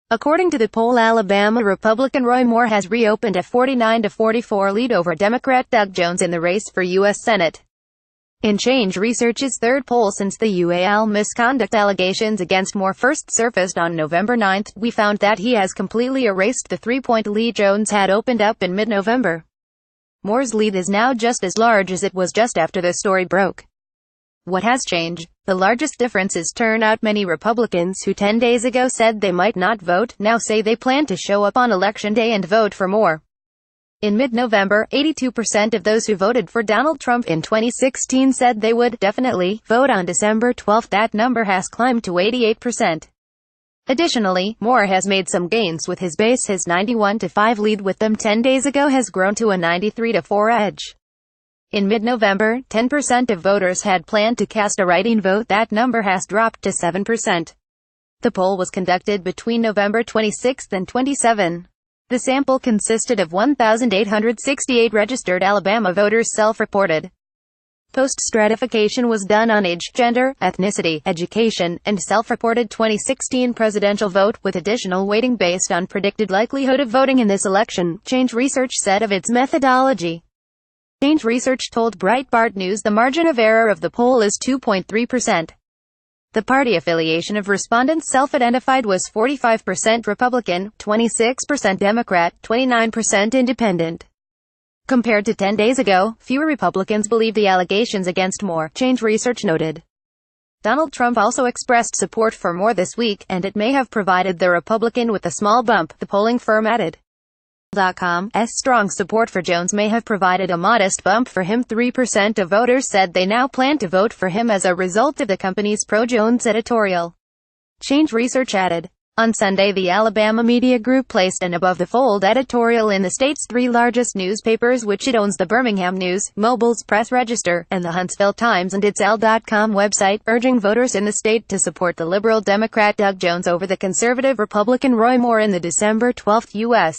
According to the poll, Alabama Republican Roy Moore has reopened a 49-44 lead over Democrat Doug Jones in the race for U.S. Senate. In Change Research's third poll since the UAL misconduct allegations against Moore first surfaced on November 9, we found that he has completely erased the 3-point lead Jones had opened up in mid-November. Moore's lead is now just as large as it was just after the story broke. What has changed? The largest difference is turnout. Many Republicans who 10 days ago said they might not vote, now say they plan to show up on Election Day and vote for Moore. In mid-November, 82% of those who voted for Donald Trump in 2016 said they would definitely vote on December 12. That number has climbed to 88%. Additionally, Moore has made some gains with his base. His 91-5 lead with them 10 days ago has grown to a 93-4 edge. In mid-November, 10% of voters had planned to cast a writing vote. That number has dropped to 7%. The poll was conducted between November 26 and 27. The sample consisted of 1,868 registered Alabama voters. Self-reported post-stratification was done on age, gender, ethnicity, education, and self-reported 2016 presidential vote, with additional weighting based on predicted likelihood of voting in this election, Change Research said of its methodology. Change Research told Breitbart News the margin of error of the poll is 2.3%. The party affiliation of respondents self-identified was 45% Republican, 26% Democrat, 29% Independent. Compared to 10 days ago, fewer Republicans believe the allegations against Moore, Change Research noted. Donald Trump also expressed support for Moore this week, and it may have provided the Republican with a small bump, the polling firm added. .com's strong support for Jones may have provided a modest bump for him. 3% of voters said they now plan to vote for him as a result of the company's pro-Jones editorial. Change Research added. On Sunday, the Alabama Media Group placed an above-the-fold editorial in the state's three largest newspapers, which it owns: the Birmingham News, Mobile's Press Register, and the Huntsville Times, and its L.com website, urging voters in the state to support the liberal Democrat Doug Jones over the conservative Republican Roy Moore in the December 12 U.S.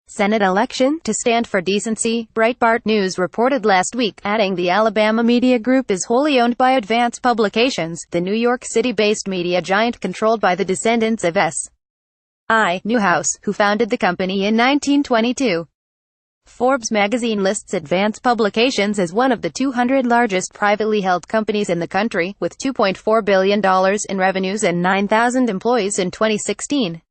Senate election. To stand for decency, Breitbart News reported last week, adding the Alabama Media Group is wholly owned by Advance Publications, the New York City-based media giant controlled by the descendants of S.I. Newhouse, who founded the company in 1922. Forbes magazine lists Advance Publications as one of the 200 largest privately held companies in the country, with $2.4 billion in revenues and 9,000 employees in 2016.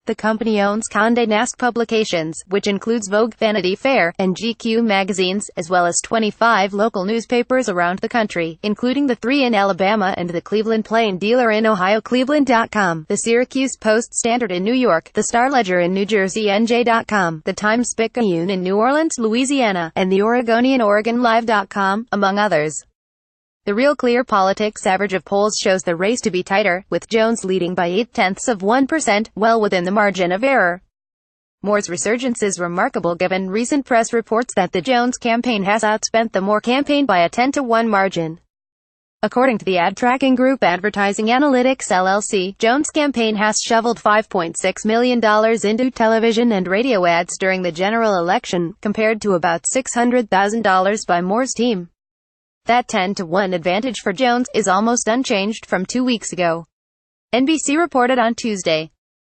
The company owns Condé Nast Publications, which includes Vogue, Vanity Fair, and GQ magazines, as well as 25 local newspapers around the country, including the 3 in Alabama and the Cleveland Plain Dealer in Ohio, Cleveland.com, the Syracuse Post-Standard in New York, the Star-Ledger in New Jersey, NJ.com, the Times-Picayune in New Orleans, Louisiana, and the Oregonian, OregonLive.com, among others. The Real Clear Politics average of polls shows the race to be tighter, with Jones leading by 0.8%, well within the margin of error. Moore's resurgence is remarkable given recent press reports that the Jones campaign has outspent the Moore campaign by a 10-to-1 margin. According to the ad tracking group Advertising Analytics LLC, Jones' campaign has shoveled $5.6 million into television and radio ads during the general election, compared to about $600,000 by Moore's team. That 10-to-1 advantage for Jones is almost unchanged from 2 weeks ago. NBC reported on Tuesday.